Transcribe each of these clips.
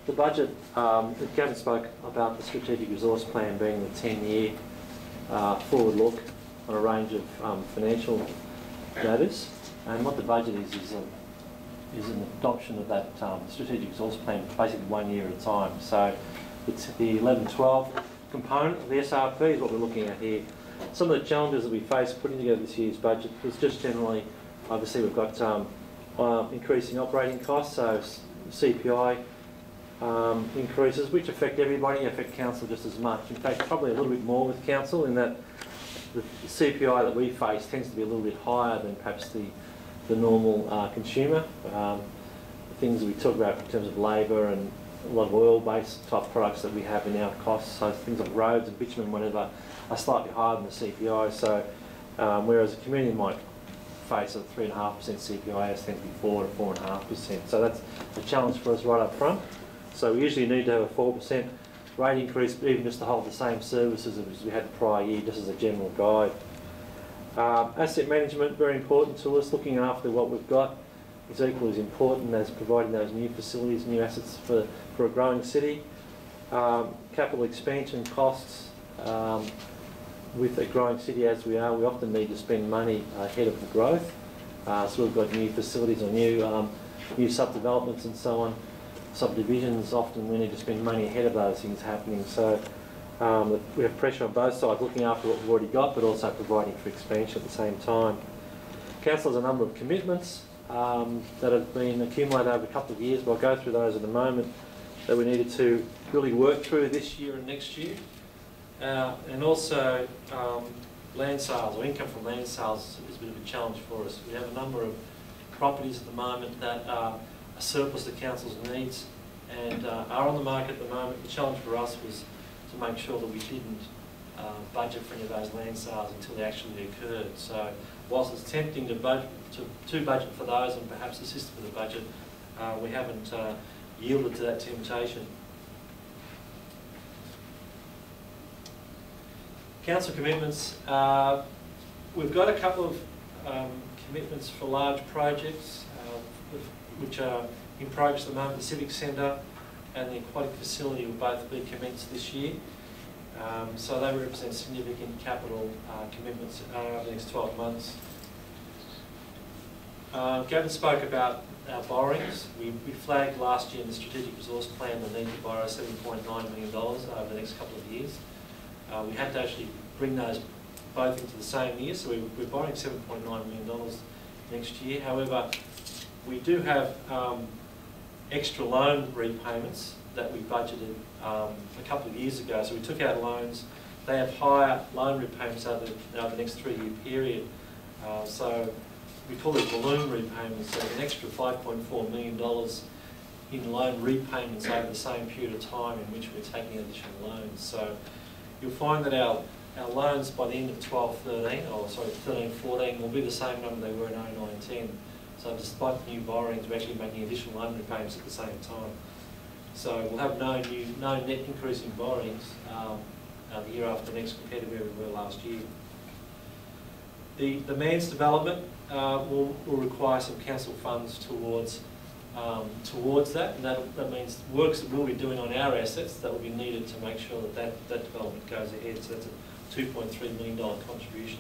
The budget, Gavin spoke about the strategic resource plan being the 10-year forward look on a range of financial matters, and what the budget is an adoption of that strategic resource plan basically 1 year at a time. So it's the 11-12 component of the SRP is what we're looking at here. Some of the challenges that we face putting together this year's budget was just generally, obviously we've got increasing operating costs, so CPI increases, which affect everybody, affect council just as much. In fact, probably a little bit more with council in that the CPI that we face tends to be a little bit higher than perhaps the normal consumer. The things that we talk about in terms of labour and a lot of oil-based type products that we have in our costs, so things like roads and bitumen, whatever, are slightly higher than the CPI. So whereas a community might face a 3.5% CPI, as tends to be 4 to 4.5%. So that's a challenge for us right up front. So we usually need to have a 4% rate increase, even just to hold the same services as we had the prior year, just as a general guide. Asset management, very important to us. Looking after what we've got is equally as important as providing those new facilities, new assets for a growing city. Capital expansion costs. With a growing city as we are, we often need to spend money ahead of the growth. So we've got new facilities or new sub-developments and so on. Subdivisions, often we need to spend money ahead of those things happening. So we have pressure on both sides, looking after what we've already got, but also providing for expansion at the same time. Council has a number of commitments that have been accumulated over a couple of years, but I'll go through those at the moment, that we needed to really work through this year and next year. And also land sales, or income from land sales, is a bit of a challenge for us. We have a number of properties at the moment that are a surplus to council's needs and are on the market at the moment. The challenge for us was to make sure that we didn't budget for any of those land sales until they actually occurred. So whilst it's tempting to budget for those and perhaps assist with the budget, we haven't yielded to that temptation. Council commitments. We've got a couple of commitments for large projects which are in progress at the moment. The Civic Centre and the aquatic facility will both be commenced this year. So they represent significant capital commitments over the next 12 months. Gavin spoke about our borrowings. We flagged last year in the Strategic Resource Plan the need to borrow $7.9 million over the next couple of years. We had to actually bring those both into the same year, so we're borrowing $7.9 million next year. However, we do have extra loan repayments that we budgeted a couple of years ago. So we took out loans. They have higher loan repayments over the next 3-year period. So we call it balloon repayments. So an extra $5.4 million in loan repayments over the same period of time in which we're taking additional loans. So you'll find that our loans by the end of 13-14 will be the same number they were in 09-10. So despite the new borrowings, we're actually making additional loan repayments at the same time. So we'll have no net increase in borrowings the year after next compared to where we were last year. The Mans development will require some council funds towards that, and that means works that we'll be doing on our assets that will be needed to make sure that development goes ahead. So that's a $2.3 million contribution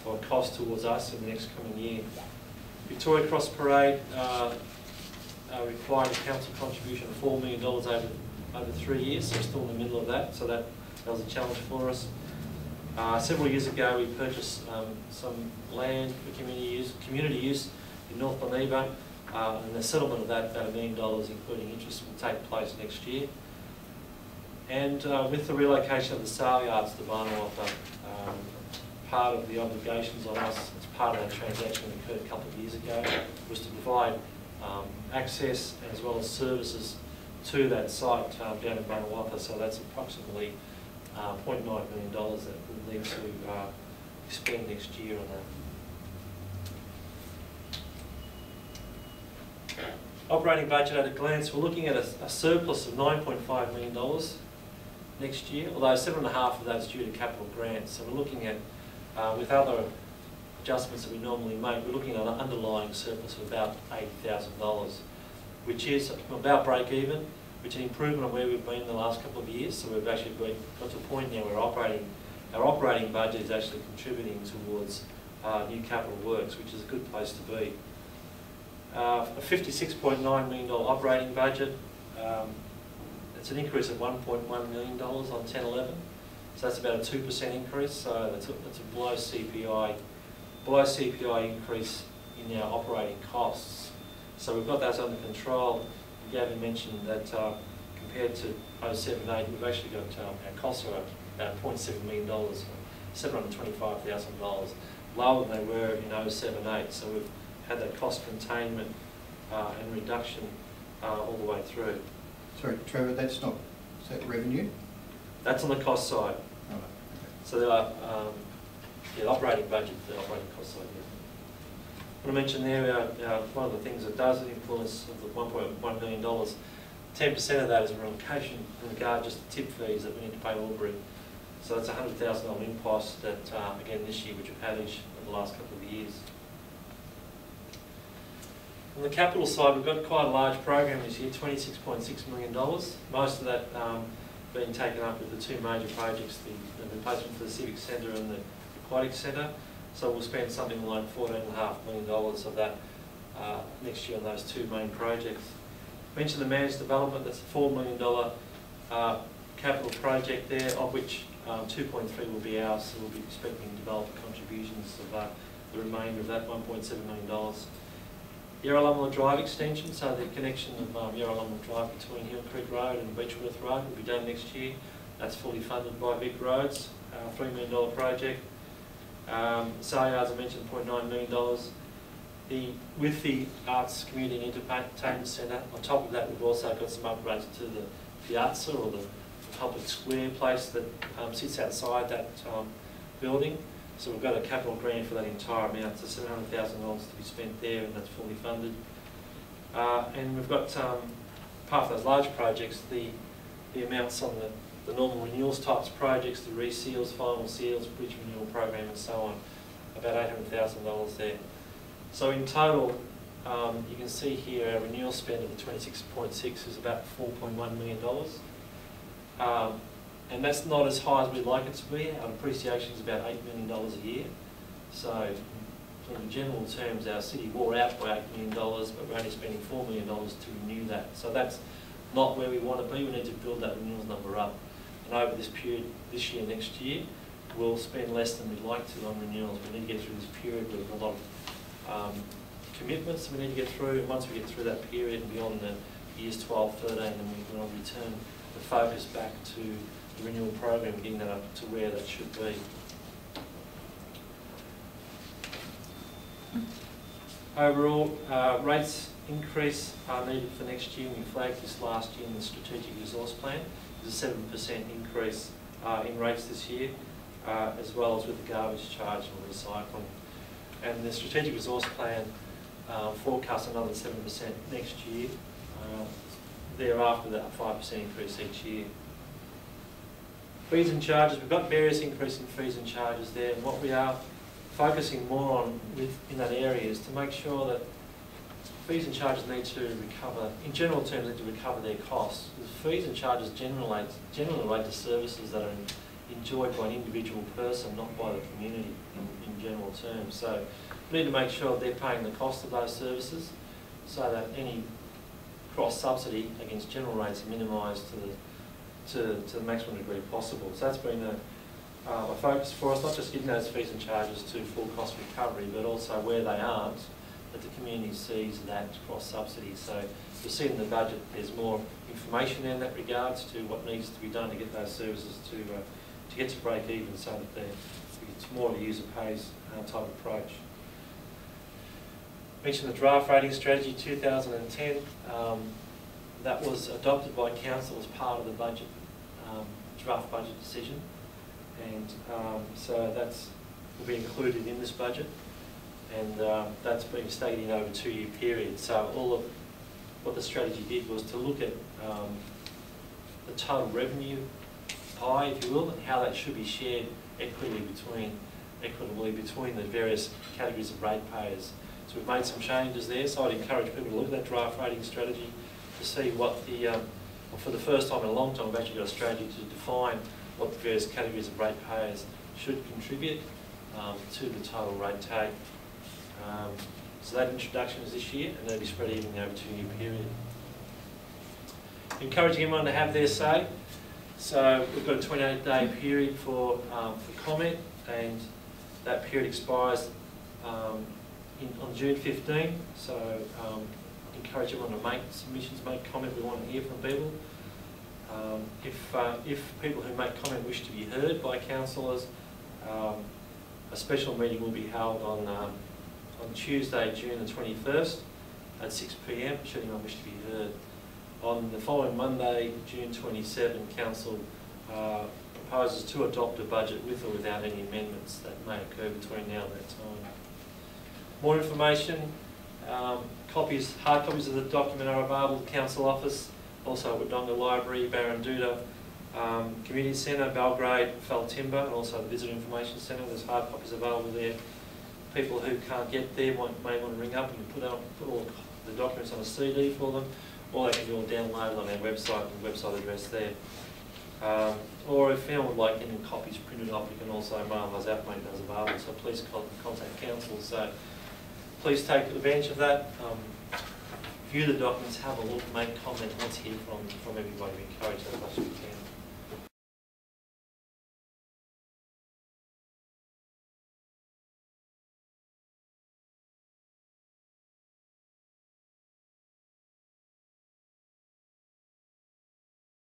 or cost towards us in the next coming year. Victoria Cross Parade required a council contribution of $4 million over 3 years, so we're still in the middle of that, so that was a challenge for us. Several years ago we purchased some land for community use in North Boniva, and the settlement of that, about $1 million including interest, will take place next year. And with the relocation of the sale yards to Barnawatha, part of the obligations on us as part of that transaction that occurred a couple of years ago was to provide access as well as services to that site down in Barnawatha. So that's approximately $0.9 million that we'll need to spend next year on that. Operating budget at a glance, we're looking at a surplus of $9.5 million next year, although 7.5 of that is due to capital grants. So we're looking at, with other adjustments that we normally make, we're looking at an underlying surplus of about $80,000, which is about break even. which is an improvement on where we've been in the last couple of years. So we've actually got to a point now where our operating budget is actually contributing towards new capital works, which is a good place to be. A $56.9 million operating budget. It's an increase of $1.1 million on 10-11. So that's about a 2% increase. So that's a below CPI increase in our operating costs. So we've got those under control. Gavin mentioned that compared to 07-08, we've actually got our costs are about $0.7 million, $725,000 lower than they were in 07-08. So we've had that cost containment and reduction all the way through. Sorry, Trevor, is that revenue? That's on the cost side. Oh, okay. So there are the operating budget, the operating cost side. Yeah. I want to mention there one of the things that does influence of the $1.1 million, 10% of that is a relocation in regard just to tip fees that we need to pay Albury. So that's a $100,000 impost that again this year, which we've had each of the last couple of years. On the capital side, we've got quite a large program this year, $26.6 million. Most of that being taken up with the two major projects, the replacement for the Civic Centre and the Aquatic Centre. So we'll spend something like $14.5 million of that next year on those two main projects. I mentioned the managed development, that's a $4 million capital project there, of which 2.3 will be ours, so we'll be expecting developer contributions of the remainder of that $1.7 million. Yarralumla Drive extension, so the connection of Yarralumla Drive between Hill Creek Road and Beechworth Road will be done next year. That's fully funded by Vic Roads, $3 million project. Sale, as I mentioned, $0.9 million. With the Arts Community and Entertainment Centre, on top of that we've also got some upgrades to the piazza or the public square place that sits outside that building. So we've got a capital grant for that entire amount, so $700,000 to be spent there, and that's fully funded. And we've got part of those large projects, the amounts on the normal renewals types projects, the reseals, final seals, bridge renewal program and so on, about $800,000 there. So in total, you can see here our renewal spend of the 26.6 is about $4.1 million. And that's not as high as we'd like it to be. Our depreciation is about $8 million a year. So in general terms, our city wore out by $8 million, but we're only spending $4 million to renew that. So that's not where we want to be. We need to build that renewals number up. And over this period, this year, next year, we'll spend less than we'd like to on renewals. We need to get through this period with a lot of commitments we need to get through. And once we get through that period and beyond the years 12, 13, then we will return the focus back to the renewal program, getting that up to where that should be. Overall, rates increase are needed for next year. We flagged this last year in the strategic resource plan. There's a 7% increase in rates this year, as well as with the garbage charge and recycling. And the strategic resource plan forecasts another 7% next year. Thereafter, that 5% increase each year. Fees and charges, we've got various increases in fees and charges there, and what we are focusing more on in that area is to make sure that fees and charges need to recover, in general terms, need to recover their costs. The fees and charges generally relate to services that are enjoyed by an individual person, not by the community in general terms. So we need to make sure they're paying the cost of those services so that any cross-subsidy against general rates are minimised to the maximum degree possible. So that's been a focus for us, not just getting those fees and charges to full cost recovery, but also where they aren't, that the community sees that cross-subsidy. So you'll see in the budget there's more information in that regards to what needs to be done to get those services to get to break even, so that it's more of a user pays type approach. Mentioned the draft rating strategy 2010. That was adopted by council as part of the budget, draft budget decision, and so will be included in this budget, and that's been stated over a 2-year period. So all of what the strategy did was to look at the total revenue pie, if you will, and how that should be shared equitably between the various categories of ratepayers. So we've made some changes there, so I'd encourage people to look at that draft rating strategy to see what the for the first time in a long time, we've actually got a strategy to define what the various categories of ratepayers should contribute to the total rate take. So that introduction is this year, and they'll be spread evenly over a 2-year period. Encouraging everyone to have their say. So we've got a 28-day period for comment, and that period expires on June 15. So encourage everyone to make submissions, make comment. We want to hear from people. If people who make comment wish to be heard by councillors, a special meeting will be held on Tuesday, June the 21st at 6 p.m, should anyone wish to be heard. On the following Monday, June 27, Council proposes to adopt a budget with or without any amendments that may occur between now and that time. More information, hard copies of the document are available at the Council office, also at Wodonga Library, Barranduda, Community Centre, Belgrade, Timber, and also the Visitor Information Centre. There's hard copies available there. People who can't get there may want to ring up and put all the documents on a CD for them, or they can do all downloaded on our website, the website address there. Or if anyone would like any copies printed off, you can also mail those out, make those available. So please contact Council. So please take advantage of that. View the documents, have a look, make comment. Let's hear from everybody. We encourage that as much as we can.